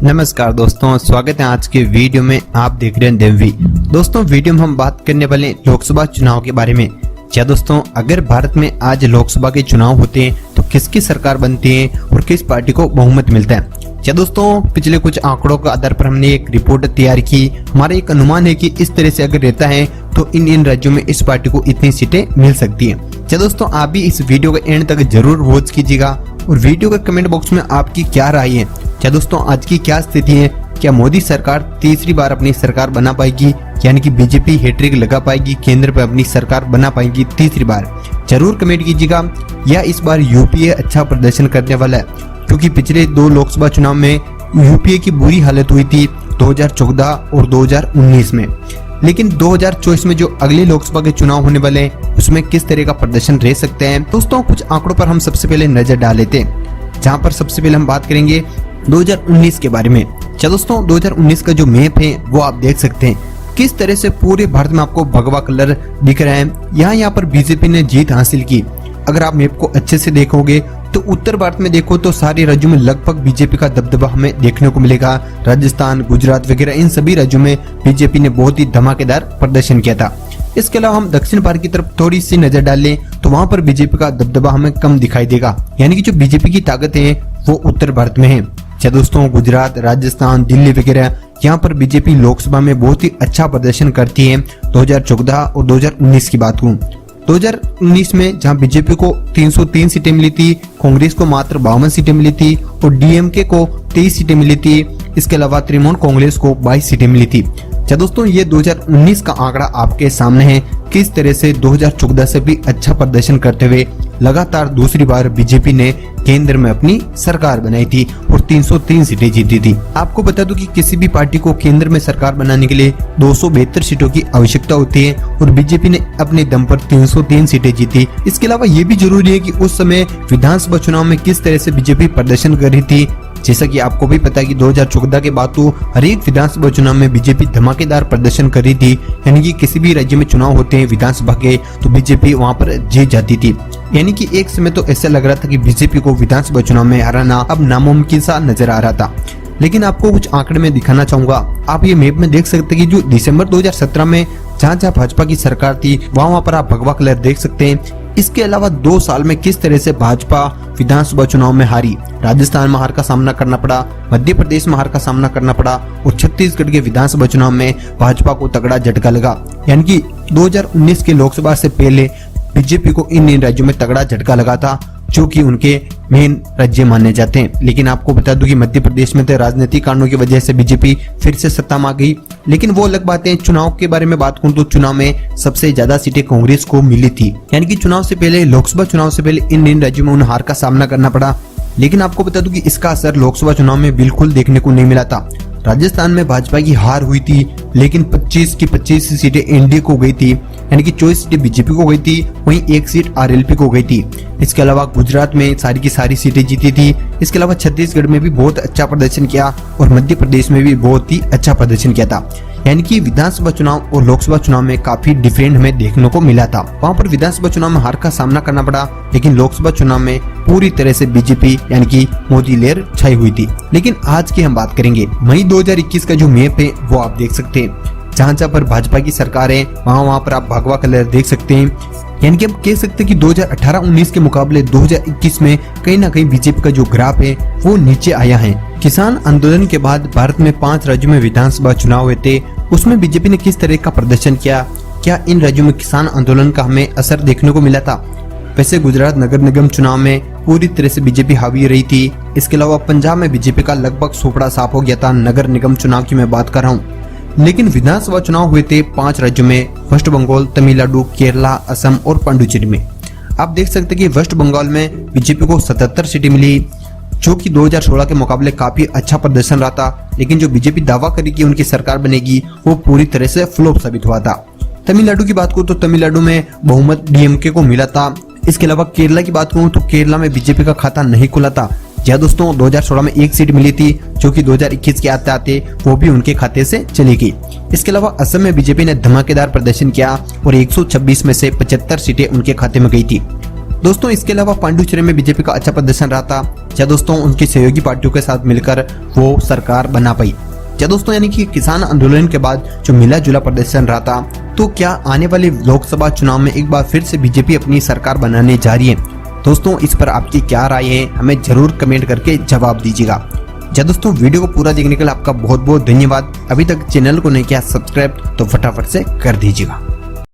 नमस्कार दोस्तों, स्वागत है आज के वीडियो में। आप देख रहे हैं देवी। दोस्तों, वीडियो में हम बात करने वाले लोकसभा चुनाव के बारे में। क्या दोस्तों, अगर भारत में आज लोकसभा के चुनाव होते हैं तो किसकी सरकार बनती है और किस पार्टी को बहुमत मिलता है? क्या दोस्तों, पिछले कुछ आंकड़ों के आधार पर हमने एक रिपोर्ट तैयार की। हमारा एक अनुमान है कि इस तरह से अगर रहता है तो इन राज्यों में इस पार्टी को इतनी सीटें मिल सकती हैं। क्या दोस्तों, आप भी इस वीडियो के एंड तक जरूर वॉच कीजिएगा और वीडियो के कमेंट बॉक्स में आपकी क्या राय है। क्या दोस्तों, आज की क्या स्थिति है? क्या मोदी सरकार तीसरी बार अपनी सरकार बना पाएगी, यानी कि बीजेपी हैट्रिक लगा पाएगी, केंद्र पर अपनी सरकार बना पाएगी तीसरी बार? जरूर कमेंट कीजिएगा। या इस बार यूपीए अच्छा प्रदर्शन करने वाला है, क्योंकि पिछले दो लोकसभा चुनाव में यूपीए की बुरी हालत हुई थी 2014 और 2019 में। लेकिन 2024 में जो अगले लोकसभा के चुनाव होने वाले हैं उसमें किस तरह का प्रदर्शन रह सकते हैं? दोस्तों, कुछ आंकड़ों पर हम सबसे पहले नजर डाल लेते हैं, जहां पर सबसे पहले हम बात करेंगे 2019 के बारे में। अच्छा दोस्तों, 2019 का जो मैप है वो आप देख सकते हैं किस तरह से पूरे भारत में आपको भगवा कलर दिख रहा है। यहाँ पर बीजेपी ने जीत हासिल की। अगर आप मैप को अच्छे से देखोगे तो उत्तर भारत में देखो तो सारे राज्यों में लगभग बीजेपी का दबदबा हमें देखने को मिलेगा। राजस्थान, गुजरात वगैरह इन सभी राज्यों में बीजेपी ने बहुत ही धमाकेदार प्रदर्शन किया था। इसके अलावा हम दक्षिण भारत की तरफ थोड़ी सी नजर डाल लें तो वहां पर बीजेपी का दबदबा हमें कम दिखाई देगा, यानी कि जो बीजेपी की ताकत है वो उत्तर भारत में है। अच्छा दोस्तों, गुजरात, राजस्थान, दिल्ली वगैरह यहाँ पर बीजेपी लोकसभा में बहुत ही अच्छा प्रदर्शन करती है। 2014 और 2019 की बात करूं, 2019 में जहां बीजेपी को 303 सीटें मिली थी, कांग्रेस को मात्र 52 सीटें मिली थी और डीएमके को 23 सीटें मिली थी। इसके अलावा तृणमूल कांग्रेस को 22 सीटें मिली थी। अच्छा दोस्तों, ये 2019 का आंकड़ा आपके सामने है। किस तरह से 2014 से भी अच्छा प्रदर्शन करते हुए लगातार दूसरी बार बीजेपी ने केंद्र में अपनी सरकार बनाई थी और 303 सीटें जीती थी। आपको बता दूं कि किसी भी पार्टी को केंद्र में सरकार बनाने के लिए 272 सीटों की आवश्यकता होती है और बीजेपी ने अपने दम पर 303 सीटें जीती। इसके अलावा ये भी जरूरी है कि उस समय विधानसभा चुनाव में किस तरह से बीजेपी प्रदर्शन कर रही थी। जैसा कि आपको भी पता है कि 2014 के बाद तो हर एक विधानसभा चुनाव में बीजेपी धमाकेदार प्रदर्शन कर रही थी, यानी कि किसी भी राज्य में चुनाव होते हैं विधानसभा के तो बीजेपी वहां पर जीत जाती थी। यानी कि एक समय तो ऐसा लग रहा था कि बीजेपी को विधानसभा चुनाव में हराना अब नामुमकिन सा नजर आ रहा था। लेकिन आपको कुछ आंकड़े में दिखाना चाहूंगा। आप ये मैप में देख सकते हैं कि जो दिसंबर 2017 में जहाँ भाजपा की सरकार थी वहाँ पर आप भगवा कलर देख सकते हैं। इसके अलावा 2 साल में किस तरह से भाजपा विधानसभा चुनाव में हारी। राजस्थान में हार का सामना करना पड़ा, मध्य प्रदेश में हार का सामना करना पड़ा और छत्तीसगढ़ के विधानसभा चुनाव में भाजपा को तगड़ा झटका लगा। यानी कि 2019 के लोकसभा से पहले बीजेपी को इन राज्यों में तगड़ा झटका लगा था, जो कि उनके मेन राज्य माने जाते हैं। लेकिन आपको बता दूं कि मध्य प्रदेश में तो राजनीतिक कारणों की वजह से बीजेपी फिर से सत्ता में आ गई। लेकिन वो अलग बातें। चुनाव के बारे में बात करूं तो चुनाव में सबसे ज्यादा सीटें कांग्रेस को मिली थी, यानी कि चुनाव से पहले, लोकसभा चुनाव से पहले इन राज्यों में उन्हें हार का सामना करना पड़ा। लेकिन आपको बता दूं कि इसका असर लोकसभा चुनाव में बिल्कुल देखने को नहीं मिला था। राजस्थान में भाजपा की हार हुई थी, लेकिन 25 की 25 सीटें एनडीए को गई थी, यानी कि 24 सीटें बीजेपी को गई थी, वहीं 1 सीट आरएलपी को गई थी। इसके अलावा गुजरात में सारी की सारी सीटें जीती थी। इसके अलावा छत्तीसगढ़ में भी बहुत अच्छा प्रदर्शन किया और मध्य प्रदेश में भी बहुत ही अच्छा प्रदर्शन किया था। यानी कि विधानसभा चुनाव और लोकसभा चुनाव में काफी डिफरेंट हमें देखने को मिला था। वहाँ पर विधानसभा चुनाव में हार का सामना करना पड़ा, लेकिन लोकसभा चुनाव में पूरी तरह से बीजेपी यानी कि मोदी लहर छाई हुई थी। लेकिन आज की हम बात करेंगे मई 2021 का जो मैप है वो आप देख सकते हैं। जहाँ जहाँ पर भाजपा की सरकार है वहाँ पर आप भगवा कलर देख सकते हैं। यानी कि हम कह सकते हैं कि 2018-19 के मुकाबले 2021 में कहीं ना कहीं बीजेपी का जो ग्राफ है वो नीचे आया है। किसान आंदोलन के बाद भारत में 5 राज्यों में विधानसभा चुनाव हुए थे, उसमें बीजेपी ने किस तरह का प्रदर्शन किया? क्या इन राज्यों में किसान आंदोलन का हमें असर देखने को मिला था? वैसे गुजरात नगर निगम चुनाव में पूरी तरह से बीजेपी हावी रही थी। इसके अलावा पंजाब में बीजेपी का लगभग सोपड़ा साफ हो गया था। नगर निगम चुनाव की मैं बात कर रहा हूँ। लेकिन विधानसभा चुनाव हुए थे 5 राज्यों में, वेस्ट बंगाल, तमिलनाडु, केरला, असम और पांडुचेरी में। आप देख सकते हैं कि वेस्ट बंगाल में बीजेपी को 77 सीटें मिली, जो कि 2016 के मुकाबले काफी अच्छा प्रदर्शन रहा था। लेकिन जो बीजेपी दावा करी कि उनकी सरकार बनेगी वो पूरी तरह से फ्लॉप साबित हुआ था। तमिलनाडु की बात करूं तो तमिलनाडु में बहुमत डीएमके को मिला था। इसके अलावा केरला की बात करूं तो केरला में बीजेपी का खाता नहीं खुला था। जी दोस्तों, 2016 में 1 सीट मिली थी, जो कि 2021 के आते आते वो भी उनके खाते से चली गई। इसके अलावा असम में बीजेपी ने धमाकेदार प्रदर्शन किया और 126 में से 75 सीटें उनके खाते में गई थी। दोस्तों इसके अलावा पांडुचेरी में बीजेपी का अच्छा प्रदर्शन रहा था। क्या दोस्तों उनकी सहयोगी पार्टियों के साथ मिलकर वो सरकार बना पाई। क्या दोस्तों यानी कि किसान आंदोलन के बाद जो मिला जुला प्रदर्शन रहा था, तो क्या आने वाले लोकसभा चुनाव में एक बार फिर से बीजेपी अपनी सरकार बनाने जा रही है। दोस्तों इस पर आपकी क्या राय है, हमें जरूर कमेंट करके जवाब दीजिएगा। जी दोस्तों वीडियो को पूरा देखने के लिए आपका बहुत बहुत धन्यवाद। अभी तक चैनल को नहीं किया सब्सक्राइब तो फटाफट से कर दीजिएगा।